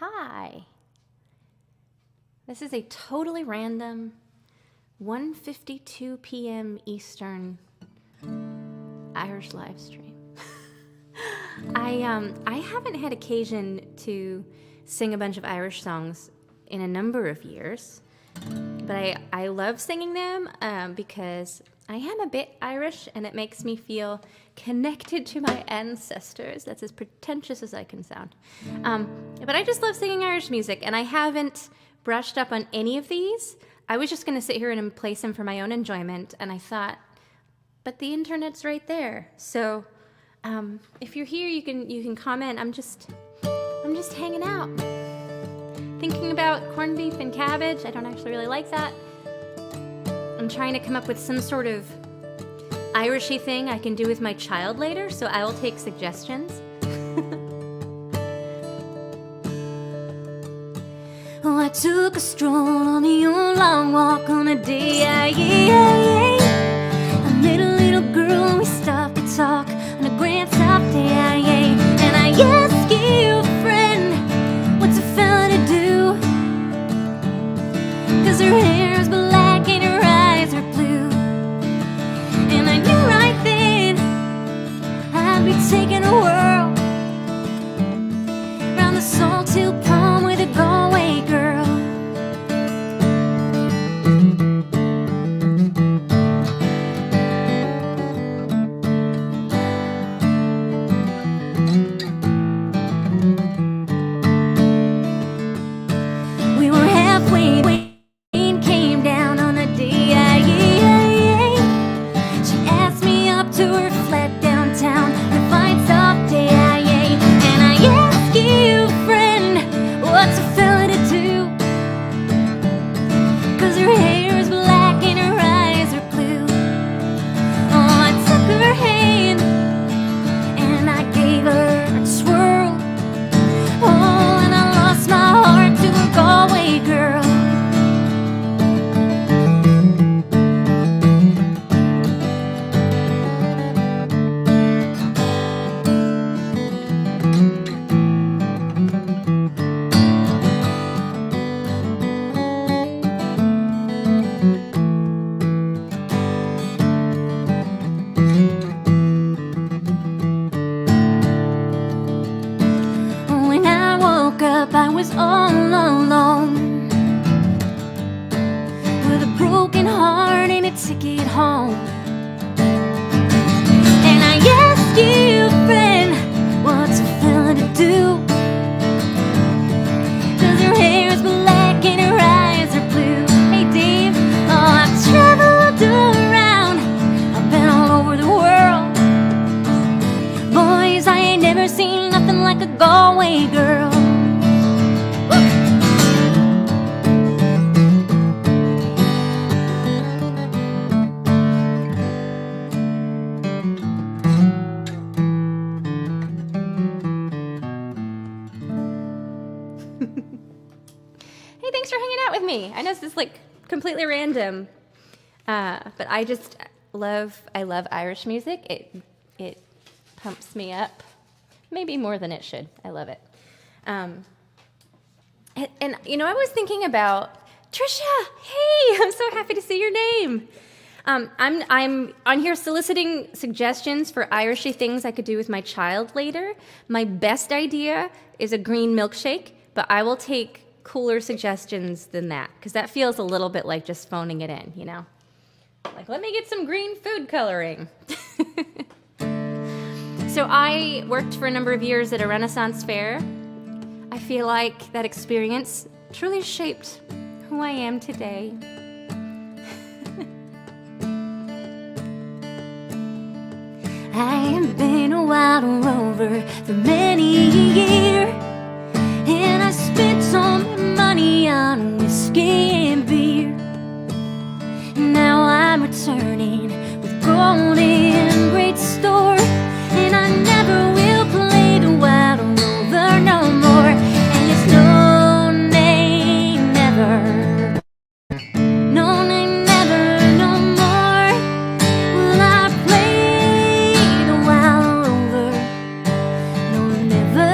hi. This is a totally random 1:52 p.m. Eastern Irish live stream. I haven't had occasion to sing a bunch of Irish songs in a number of years, but I love singing them because I am a bit Irish and it makes me feel connected to my ancestors. That's as pretentious as I can sound. But I just love singing Irish music, and I haven't brushed up on any of these. I was just going to sit here and play some for my own enjoyment, and I thought, but the internet's right there. So if you're here, you can comment. I'm just hanging out, thinking about corned beef and cabbage. I don't actually really like that. I'm trying to come up with some sort of Irishy thing I can do with my child later, so I will take suggestions. Oh, I took a stroll on the old long walk on a day. I met a little girl and we stopped to talk on a grand top day. And I asked you, friend, what's a fella to do? 'Cause her hair's black and her eyes are blue. And I knew right then I'd be taking a whirl round the Salt Hill Pond with a Galway girl. We were halfway when rain came down on a day. She asked me up to her flat downtown on a fine soft day. And I asked you, friend, what's a fella to do? 'Cause her hair is black and her eyes are blue. Oh, I took her hand and I gave her a twirl. Oh, and I lost my heart to a Galway girl. When I woke up, I was all alone, with a broken heart and a ticket home. And I asked you, friend, what's a fella to do? 'Cause her hair's black and her eyes are blue. Hey Dave, oh, I've traveled around, I've been all over the world. Boys, I ain't never seen nothing like a Galway girl. Hey, thanks for hanging out with me. I know this is like completely random, but I love Irish music. It pumps me up, maybe more than it should. I love it. And you know, I was thinking about Trisha. Hey, I'm so happy to see your name. I'm on here soliciting suggestions for Irishy things I could do with my child later. My best idea is a green milkshake, but I will take cooler suggestions than that, because that feels a little bit like just phoning it in, you know? Like, let me get some green food coloring. So I worked for a number of years at a Renaissance fair. I feel like that experience truly shaped who I am today. I have been a wild rover for many years, and I spent all my money on whiskey and beer. Now I'm returning with gold in great store, and I never will play the wild rover no more. And it's no name never, no name never no more will I play the wild rover. No, never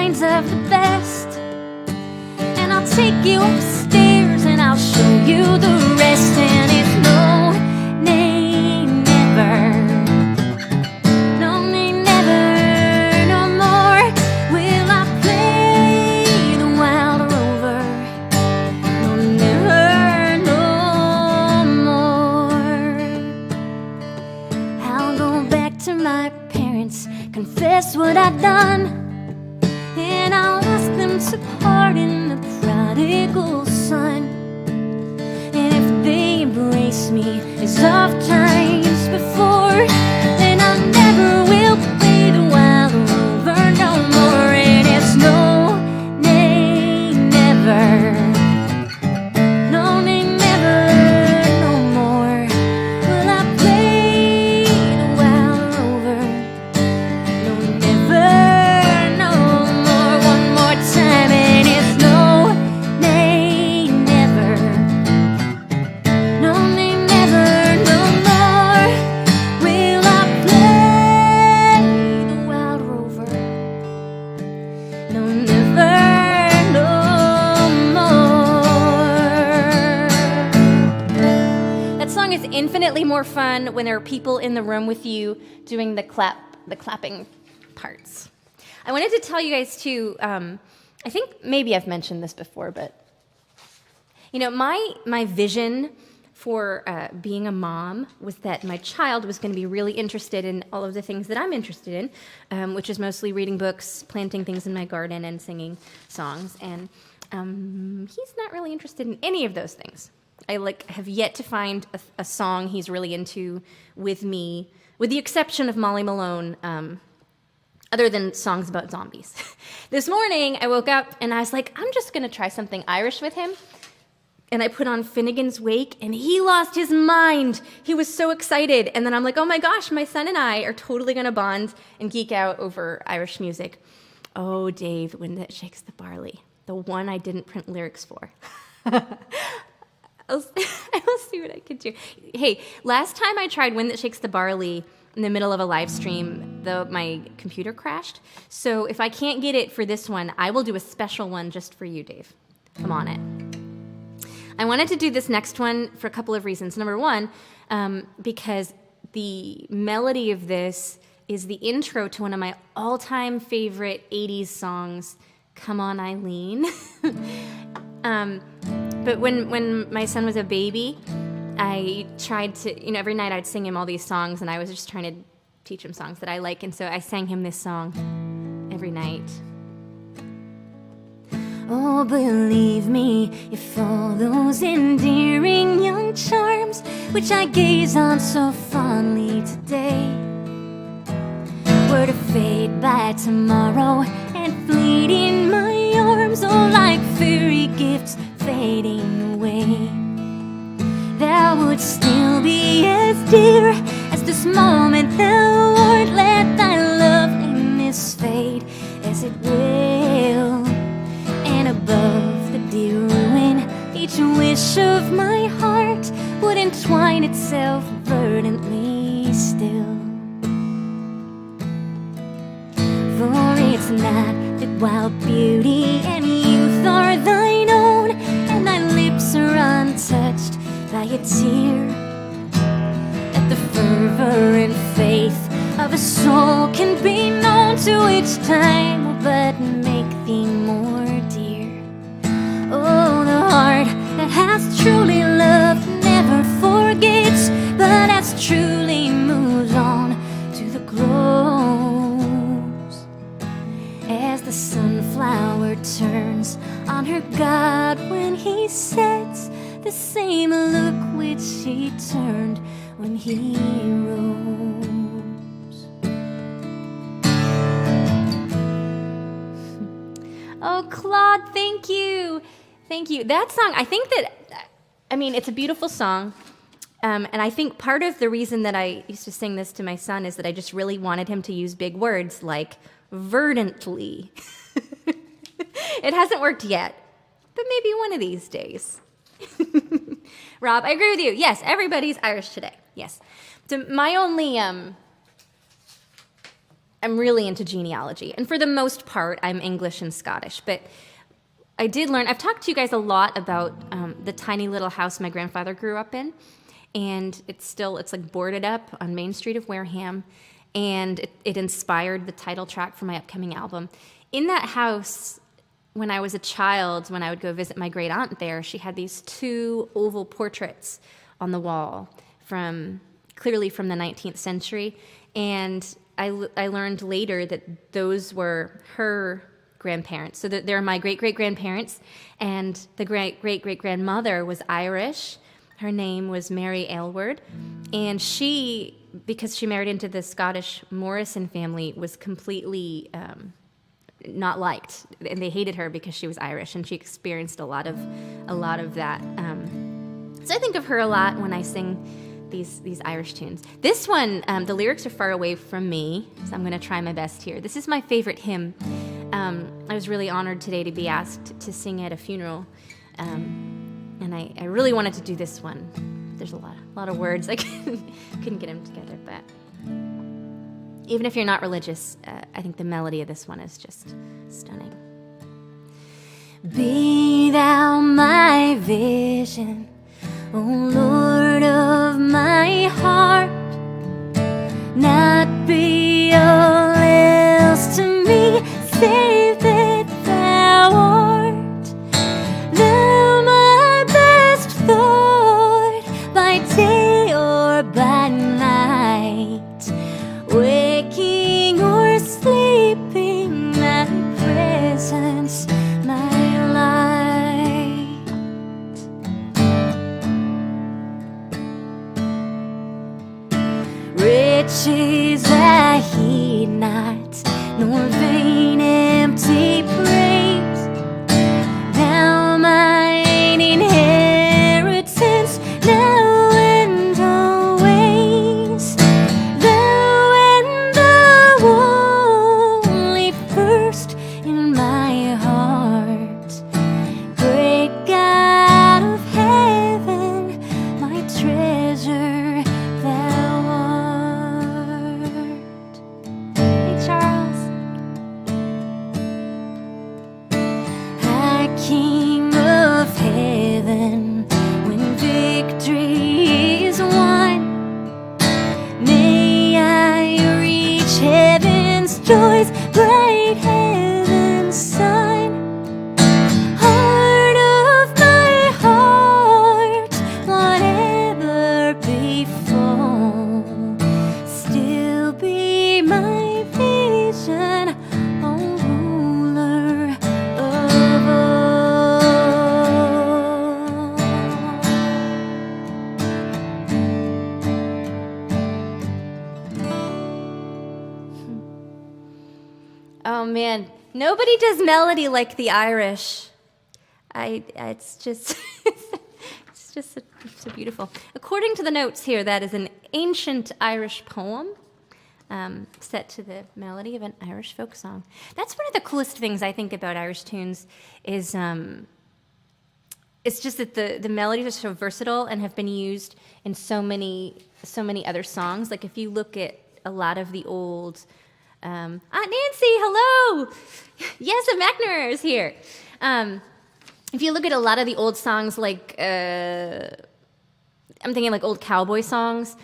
kinds of the best. And I'll take you upstairs and I'll show you the rest. And it's no, nay, never. No, nay, never, no more will I play the wild rover. No, never, no more. I'll go back to my parents, confess what I've done, and I'll ask them to pardon the prodigal son. And if they embrace me as oft times before, then I never will play the wild rover no more. And it's no, nay, never. No, nay, never, no more will I play the wild rover. No, never, no more. One more time, and it's no, nay, never. No, nay, never, no more will I play the wild rover. No, never, no more. That song is infinitely more fun when there are people in the room with you doing the clapping parts. I wanted to tell you guys too, I think maybe I've mentioned this before, but you know, my vision for being a mom was that my child was going to be really interested in all of the things that I'm interested in, which is mostly reading books, planting things in my garden, and singing songs. And he's not really interested in any of those things. I have yet to find a song he's really into with me, with the exception of Molly Malone, other than songs about zombies. This morning, I woke up and I was like, I'm just going to try something Irish with him. And I put on Finnegan's Wake, and he lost his mind. He was so excited. And then I'm like, oh my gosh, my son and I are totally going to bond and geek out over Irish music. Oh, Dave, Wind That Shakes the Barley, the one I didn't print lyrics for. I'll see what I can do. Hey, last time I tried Wind That Shakes the Barley in the middle of a live stream, my computer crashed. So if I can't get it for this one, I will do a special one just for you, Dave. I'm on it. I wanted to do this next one for a couple of reasons. Number one, because the melody of this is the intro to one of my all-time favorite 80s songs, Come On Eileen. But when my son was a baby, I tried to, every night I'd sing him all these songs, and I was just trying to teach him songs that I like, and so I sang him this song every night. Oh, believe me, if all those endearing young charms which I gaze on so fondly today were to fade by tomorrow and fleet in my arms, oh, like fairy gifts fading away, thou would still be as dear as this moment. Thou won't let thy loveliness fade as it will. And above the dear ruin, each wish of my heart would entwine itself verdantly still. For it's not that wild beauty and youth are thine own, and thy lips are untouched by a tear, that the fervor and faith of a soul can be known to which time will but make thee more dear. Oh, the heart that has truly loved never forgets, but as truly moves on to the close, as the sunflower turns on her god when he sets, the same look which he turned when he rose. Oh, Claude, thank you. Thank you. That song, it's a beautiful song. And I think part of the reason that I used to sing this to my son is that I just really wanted him to use big words like verdantly. It hasn't worked yet, but maybe one of these days. Rob, I agree with you. Yes, everybody's Irish today. Yes. So my only I'm really into genealogy. And for the most part, I'm English and Scottish. But I did learn, I've talked to you guys a lot about the tiny little house my grandfather grew up in. And it's like boarded up on Main Street of Wareham. And it inspired the title track for my upcoming album. In that house, when I was a child, when I would go visit my great aunt there, she had these 2 oval portraits on the wall clearly from the 19th century. And I learned later that those were her grandparents. So they're my great-great-grandparents. And the great-great-great-grandmother was Irish. Her name was Mary Aylward. And she, because she married into the Scottish Morrison family, was completely not liked. And they hated her because she was Irish. And she experienced a lot of that. So I think of her a lot when I sing these Irish tunes. This one, the lyrics are far away from me, so I'm going to try my best here. This is my favorite hymn. I was really honored today to be asked to sing at a funeral, and I really wanted to do this one. There's a lot of words. I couldn't get them together, but even if you're not religious, I think the melody of this one is just stunning. Be thou my vision, O Lord of my heart, not be all else to me, save that thou art. Thou my best thought, by day or by night, waking or sleeping, thy presence, my light. Riches I heed not, nor vain empty praise. Thou mine inheritance, now and always. Thou and thou only first in my heart. Great God of heaven, my treasure thou art. Hey, Charles. High King of heaven, when victory is won, may I reach heaven's joys, bright heaven's sun. Heart of my heart, whatever befall, still be my vision, O ruler of all. Oh man, nobody does melody like the Irish. It's just so beautiful. According to the notes here, that is an ancient Irish poem set to the melody of an Irish folk song. That's one of the coolest things I think about Irish tunes is it's just that the melodies are so versatile and have been used in so many other songs. Like if you look at a lot of the old Aunt Nancy, hello! Yes, a McNamara is here. If you look at a lot of the old songs, like I'm thinking like old cowboy songs,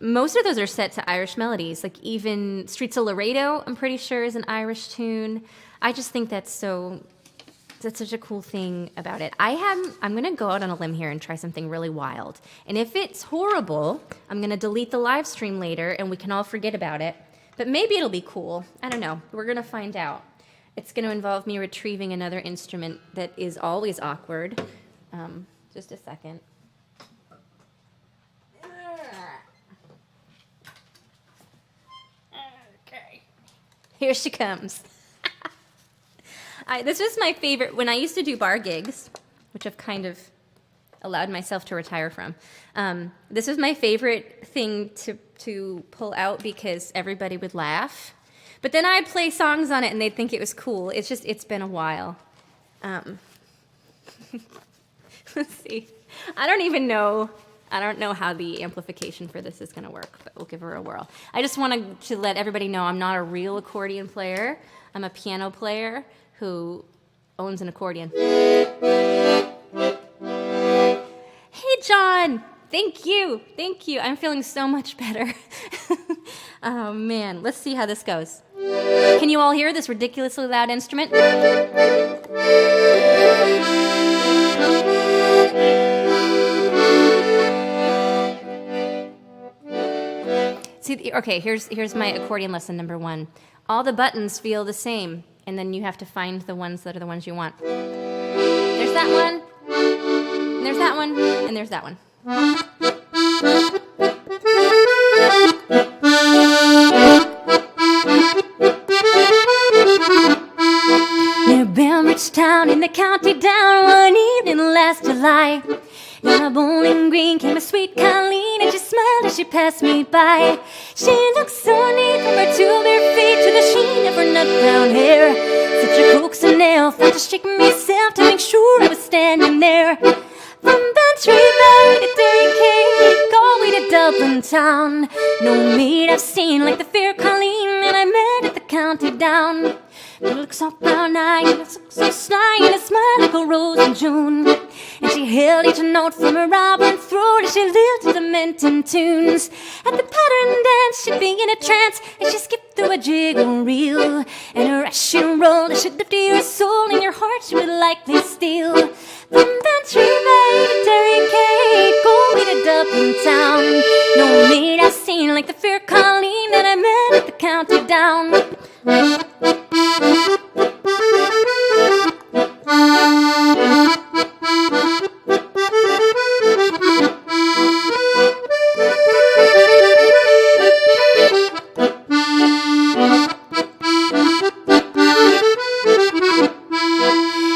most of those are set to Irish melodies. Like even Streets of Laredo, I'm pretty sure, is an Irish tune. I just think that's such a cool thing about it. I'm gonna go out on a limb here and try something really wild. And if it's horrible, I'm gonna delete the live stream later and we can all forget about it. But maybe it'll be cool. I don't know. We're gonna find out. It's gonna involve me retrieving another instrument that is always awkward. Just a second. Okay. Here she comes. This was my favorite when I used to do bar gigs, which I've kind of allowed myself to retire from. This was my favorite thing to pull out because everybody would laugh. But then I'd play songs on it and they'd think it was cool. It's been a while. Let's see. I don't even know I don't know how the amplification for this is going to work, but we'll give her a whirl. I just wanted to let everybody know I'm not a real accordion player. I'm a piano player who owns an accordion. Hey, John! Thank you. Thank you. I'm feeling so much better. Oh, man. Let's see how this goes. Can you all hear this ridiculously loud instrument? See, okay, here's my accordion lesson number 1. All the buttons feel the same, and then you have to find the ones that are the ones you want. There's that one, and there's that one, and there's that one. Near Bambridgetown in the county down one evening last July. Down a Bowling Green came a sweet Colleen, and she smiled as she passed me by. She looked so neat from her two bare feet to the sheen of her nut brown hair. Such a coaxing elf, I just shake myself to make sure I was standing there. From Bantry Bay to Derry Cake, all the way to Dublin town. No maid I've seen like the fair Colleen that I met at the county down. Her looks so brown-eyed, and looks so sly, and a smile like a rose in June. And she held each note from her auburn throat as she lilted lamenting tunes. At the pattern dance, she'd be in a trance as she skipped through a jiggle reel. And her as she rolled, as she'd lift your soul, and your heart she would likely steal. From Bantry Bay to Derry Cake, all the way to Dublin town. No maid I've seen like the fair Colleen that I met at the county down.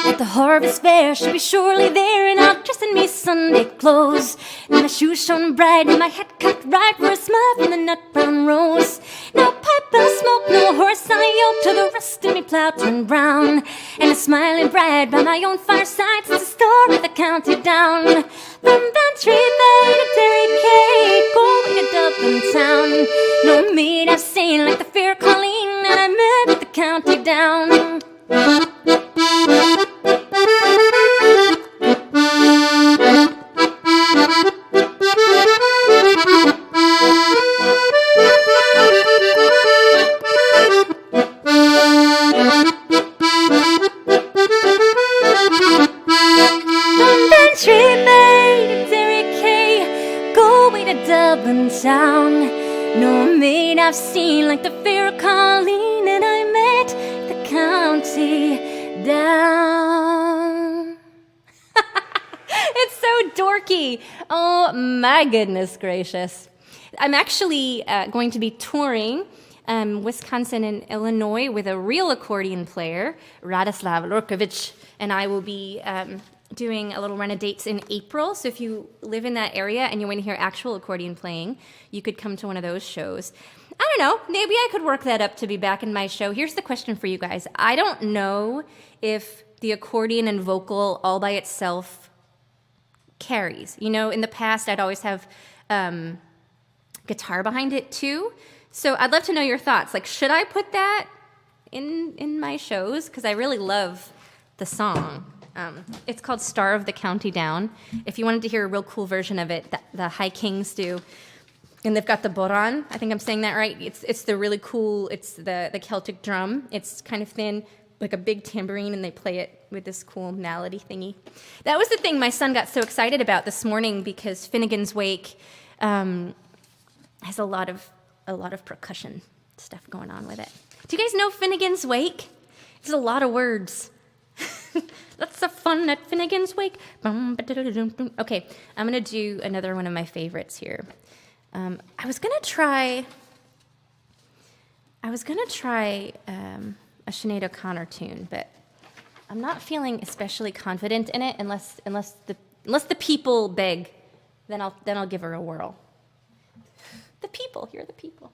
At the harvest fair, she'll be surely there, and out dressed in me Sunday clothes. And my shoes shone bright, and my hat cocked right for a smile from the nut brown rose. No pipe, no smoke, no horse on a yoke, till the rust in me plow turned brown. And a smiling bride by my own fireside since the start of the county down. From Bantry Bay to Derry Cake, all the way to Dublin town. No maid I've seen like the fair Colleen that I met at the county down. No maid I've seen like the fair Colleen that I met the county down. It's so dorky. Oh my goodness gracious. I'm actually going to be touring Wisconsin and Illinois with a real accordion player, Radoslav Lurkovich, and I will be doing a little run of dates in April. So if you live in that area and you want to hear actual accordion playing, you could come to one of those shows. I don't know, maybe I could work that up to be back in my show. Here's the question for you guys. I don't know if the accordion and vocal all by itself carries. You know, in the past I'd always have guitar behind it too. So I'd love to know your thoughts. Like, should I put that in my shows? Because I really love the song. It's called Star of the County Down. If you wanted to hear a real cool version of it, the High Kings do. And they've got the boran. I think I'm saying that right. It's the really cool, it's the Celtic drum. It's kind of thin, like a big tambourine, and they play it with this cool melody thingy. That was the thing my son got so excited about this morning because Finnegan's Wake has a lot of percussion stuff going on with it. Do you guys know Finnegan's Wake? It's a lot of words. Lots of fun at Finnegan's Wake. Okay, I'm going to do another one of my favorites here. I was going to try a Sinead O'Connor tune, but I'm not feeling especially confident in it unless the people beg, then I'll give her a whirl. The people, you're the people.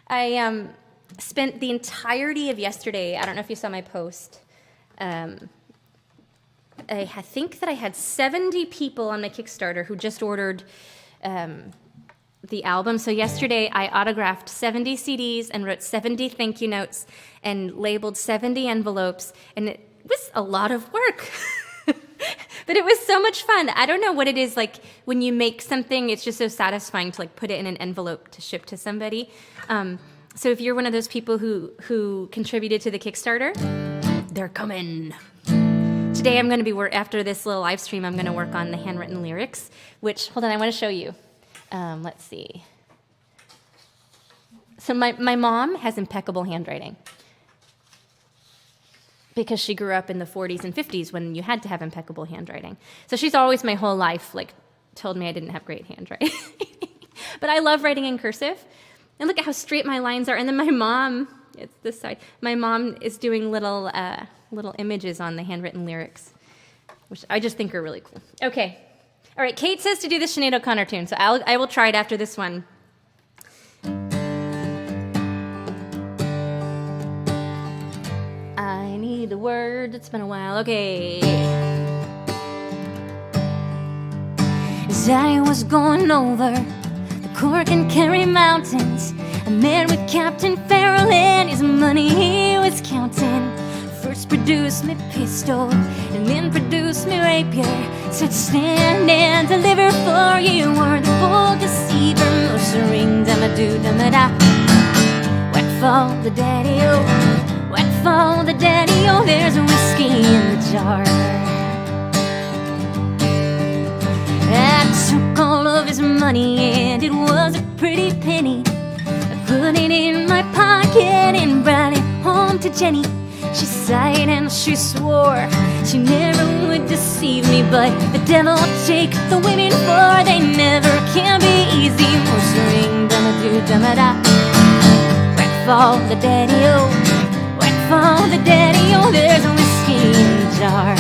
I spent the entirety of yesterday, I don't know if you saw my post, I think that I had 70 people on my Kickstarter who just ordered the album. So yesterday I autographed 70 CDs and wrote 70 thank you notes and labeled 70 envelopes, and it was a lot of work. But it was so much fun. I don't know what it is, like when you make something, it's just so satisfying to like put it in an envelope to ship to somebody. So if you're one of those people who contributed to the Kickstarter, they're coming. Today I'm going to be after this little live stream, I'm going to work on the handwritten lyrics, which, hold on, I want to show you. Let's see. So my mom has impeccable handwriting because she grew up in the 40s and 50s when you had to have impeccable handwriting. So she's always my whole life like told me I didn't have great handwriting. But I love writing in cursive. And look at how straight my lines are. And then my mom, it's this side, my mom is doing little images on the handwritten lyrics, which I just think are really cool. Okay. All right, Kate says to do the Sinead O'Connor tune, so I will try it after this one. I need a word, it's been a while, okay. As I was going over the Cork and Kerry Mountains, I met with Captain Farrell and his money he was counting. First produced me pistol and then produced me rapier. Said stand and deliver, for you were the bold deceiver. Ring dama-doo dama-da. Whack fall the daddy-o, whack fall the daddy-o. There's a whiskey in the jar. I took all of his money and it was a pretty penny. I put it in my pocket and brought it home to Jenny. She sighed and she swore she never would deceive me, but the devil take the women, for they never can be easy. Ring dama-doo dama-da. Whack fall the daddy-o, whack fall the daddy-o. There's a whiskey in the jar.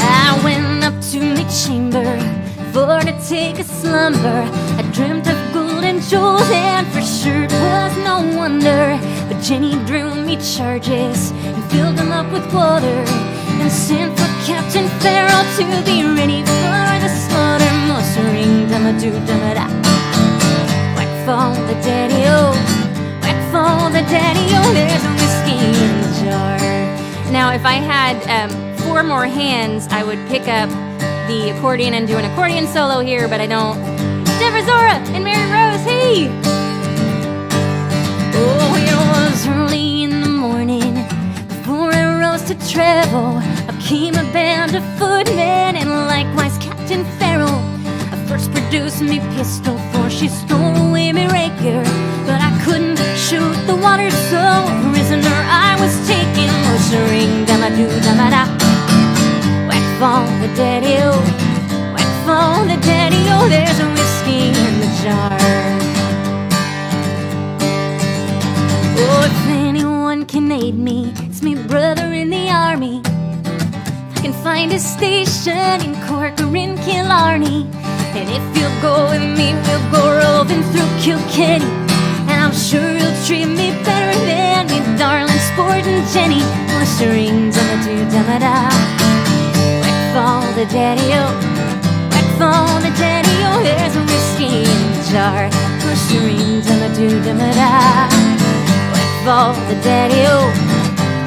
I went up to my chamber for to take a slumber. I dreamt of gold and jewels, and for sure it was no wonder. But Jenny drew me charges and filled them up with water, and sent for Captain Farrell to be ready for the slaughter. Ring dama-doo dama-da. Whack fall the daddy-o, whack fall the daddy-o. There's a whiskey in the jar. Now if I had 4 more hands, I would pick up the accordion and do an accordion solo here, but I don't. Deborah Zora and Mary Rose, hey! Oh, it was early in the morning before I rose to travel. Up came a band of footmen and likewise Captain Farrell. I first produced me pistol, for she stole away me rapier, but I couldn't shoot the water, so prisoner I was taken. Ring dama-doo dama-da. Whack fall the daddy-o, whack fall the daddy-o. There's a whiskey in the jar. Oh, if anyone can aid me, it's me brother in the army. If I can find a station in Cork or in Killarney, and if you'll go with me, we'll go roving through Kilkenny, and I'm sure you'll treat me better than me darling sporting Jenny. Ring dama-doo dama-da. Fall the daddy-o, whack fall the daddy-o. There's a whiskey in the jar. Ring dama-doo dama-da. Whack fall the daddy-o,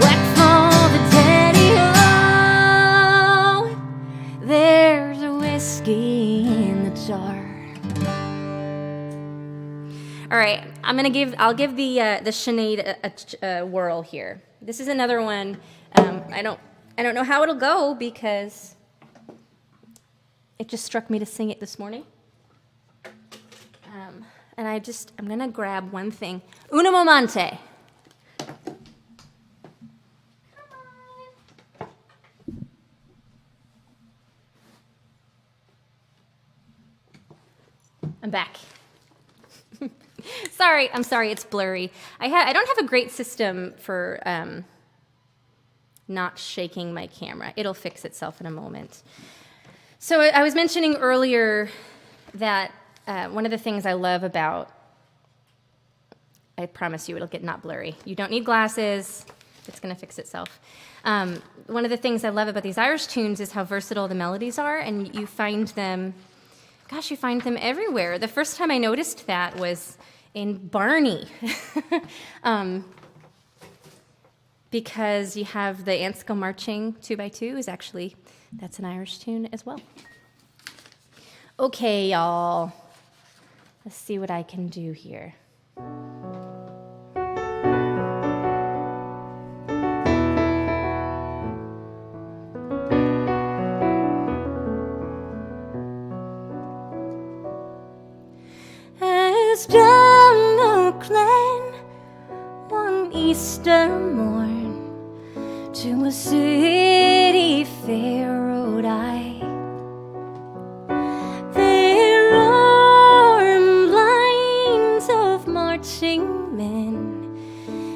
whack fall the daddy-o. There's a whiskey in the jar. All right, I'll give the Sinead a whirl here. This is another one. I don't know how it'll go because it just struck me to sing it this morning. And I'm gonna grab one thing. Un momento. I'm back. I'm sorry, it's blurry. I don't have a great system for not shaking my camera. It'll fix itself in a moment. So I was mentioning earlier that one of the things I love about, I promise you it'll get not blurry. You don't need glasses. It's going to fix itself. One of the things I love about these Irish tunes is how versatile the melodies are, and you find them, you find them everywhere. The first time I noticed that was in Barney, because you have the Ants Go Marching 2x2 is actually, that's an Irish tune as well. Okay, y'all. Let's see what I can do here. As down the glen one Easter morn to a city fair rode I. There armed lines of marching men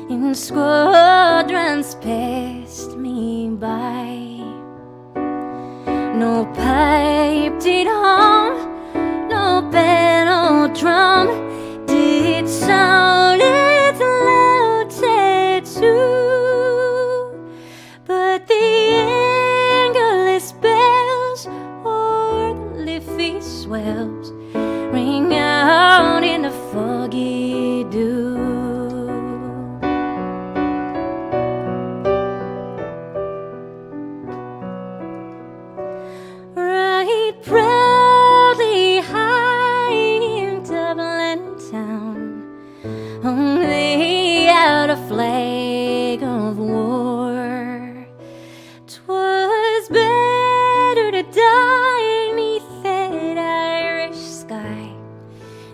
in squadrons passed me by. No pipe did hum, no bell or drum did sound its loud tattoo, but the Angelus bells or the Liffey swells ring out in the foggy dew. Right proudly high in Dublin town hung they out a flag of war. 'Twas better to die 'neath that Irish sky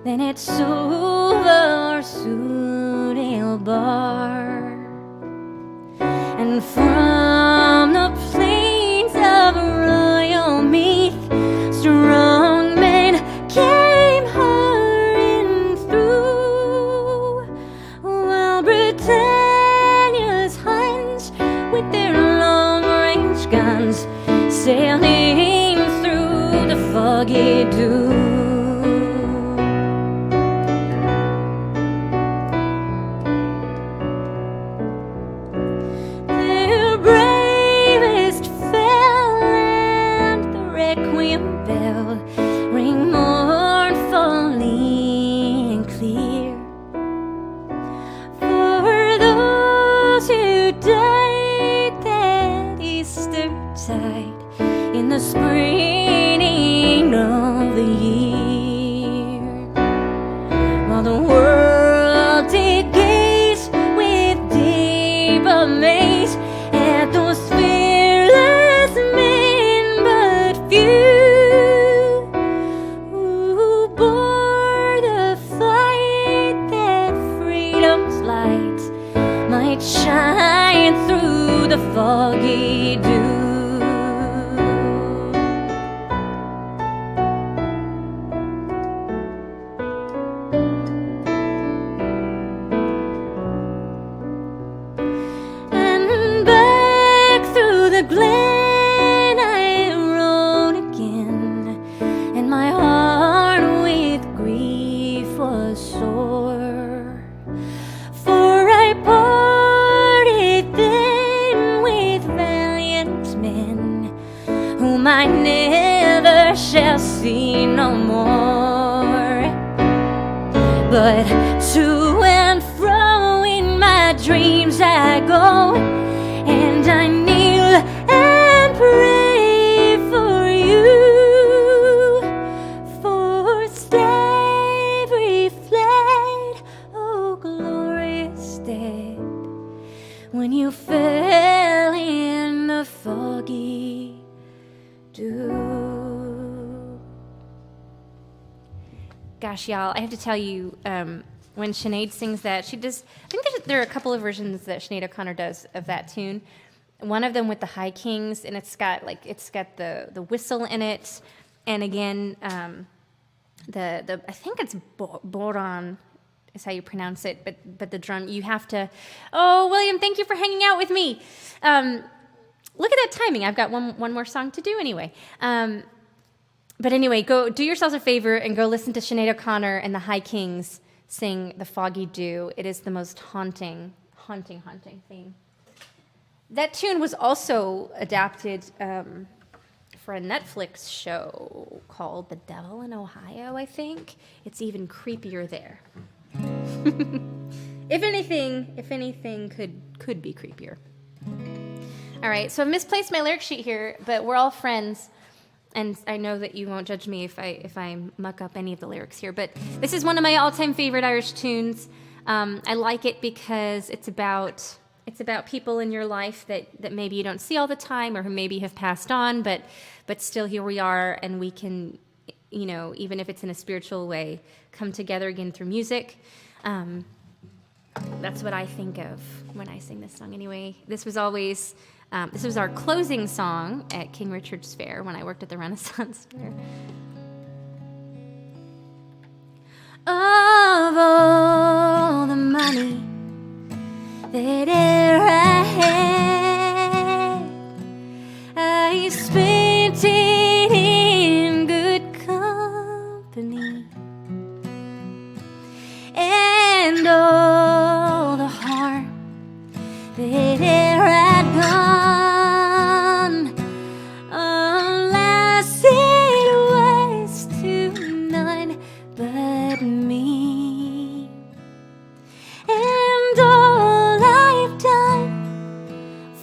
than at Silver Soodale bar. And from the plains of Royal Meath strong men came hurrying through, while Britannia's Huns with their long-range guns sailing through the foggy dew. Their bravest fell, and the requiem bell ring mournfully and clear for those who died that Easter tide in the spring of the year, while the world did gaze with deep amaze at those fearless men, but few who bore the fight that freedom's light might shine through the foggy dew. And back through the glen I rode again, and my heart with grief was sore, for I parted then with valiant men whom I never shall see no more. But to and fro in my dreams I go, and I kneel and pray for you, for slavery fled, oh glorious day, when you fell in the foggy dew. Gosh, y'all, I have to tell you, when Sinead sings that, she does, I think there are a couple of versions that Sinead O'Connor does of that tune. One of them with the High Kings, and it's got the whistle in it, and again, the I think it's Boron is how you pronounce it, but the drum, you have to, oh, William, thank you for hanging out with me. Look at that timing. I've got one more song to do anyway. But anyway, go do yourselves a favor and go listen to Sinead O'Connor and the High Kings sing The Foggy Dew. It is the most haunting theme. That tune was also adapted for a Netflix show called The Devil in Ohio, I think. It's even creepier there. If anything could be creepier. All right, so I've misplaced my lyric sheet here, but we're all friends, and I know that you won't judge me if I muck up any of the lyrics here. But this is one of my all-time favorite Irish tunes. I like it because it's about people in your life that maybe you don't see all the time, or who maybe have passed on, but still here we are, and we can, even if it's in a spiritual way, come together again through music. That's what I think of when I sing this song anyway. This was our closing song at King Richard's Fair when I worked at the Renaissance Fair. Of all the money that e'er I had, I spent it in good company, and all the harm that e'er I'd done, alas, it was to none but me. And all I've done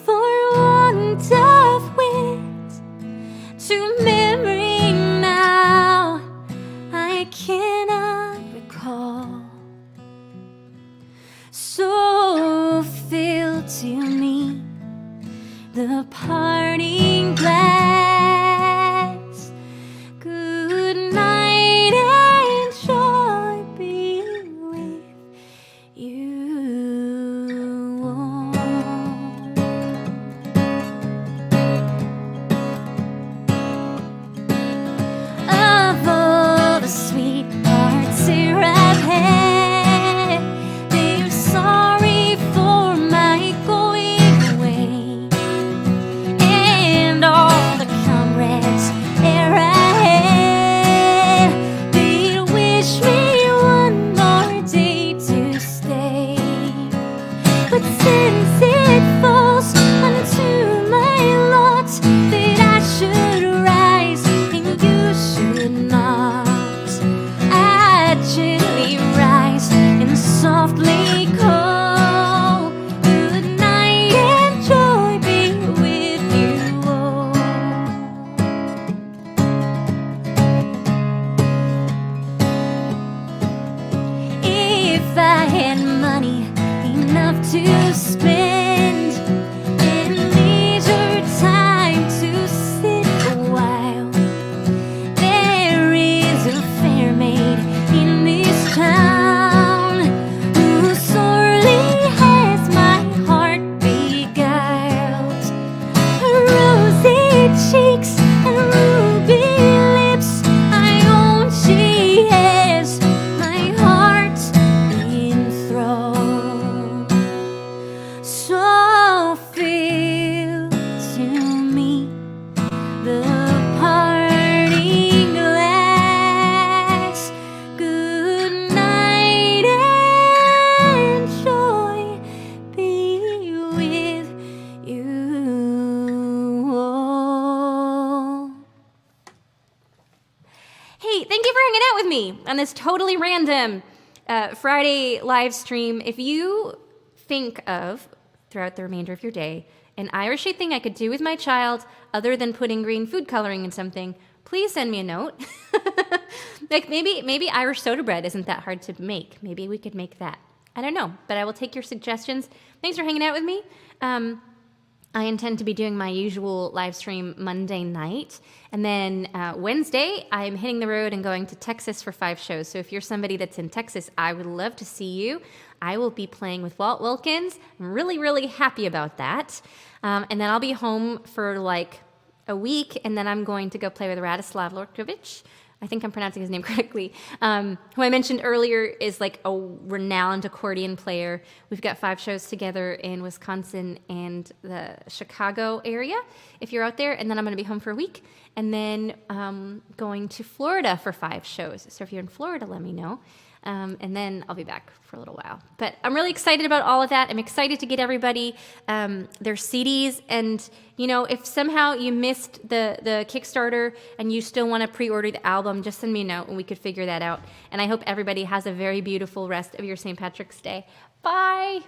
for want of wit to memory now I cannot recall. So fill to me the parting glass. Good night and joy be with you all. Of all the sweethearts here I've had, they're sorry for my going away, and all the comrades ere I had, they wish me one more day to stay. But since it falls unto my lot that I should rise and you should not, I gently rise and softly call. Good night and joy be with you all. If I had money enough to spend and leisure time to sit a while, there is a fair maid in this town who sorely has my heart beguiled. Her rosy cheeks and ruby lips, I own she has my heart enthralled. So fill to me the parting glass. Good night and joy be with you all. Hey, thank you for hanging out with me on this totally random Friday live stream. If you think of, throughout the remainder of your day, an Irishy thing I could do with my child other than putting green food coloring in something, please send me a note. Like maybe Irish soda bread isn't that hard to make. Maybe we could make that. I don't know, but I will take your suggestions. Thanks for hanging out with me. I intend to be doing my usual live stream Monday night. And then Wednesday, I'm hitting the road and going to Texas for 5 shows. So if you're somebody that's in Texas, I would love to see you. I will be playing with Walt Wilkins. I'm really, really happy about that. And then I'll be home for like a week, and then I'm going to go play with Radislav Lorkovich. I think I'm pronouncing his name correctly, who I mentioned earlier is like a renowned accordion player. We've got 5 shows together in Wisconsin and the Chicago area, if you're out there. And then I'm going to be home for a week, and then going to Florida for 5 shows. So if you're in Florida, let me know. and then I'll be back for a little while. But I'm really excited about all of that. I'm excited to get everybody their CDs. And, you know, if somehow you missed the Kickstarter and you still want to pre-order the album, just send me a note and we could figure that out. And I hope everybody has a very beautiful rest of your St. Patrick's Day. Bye!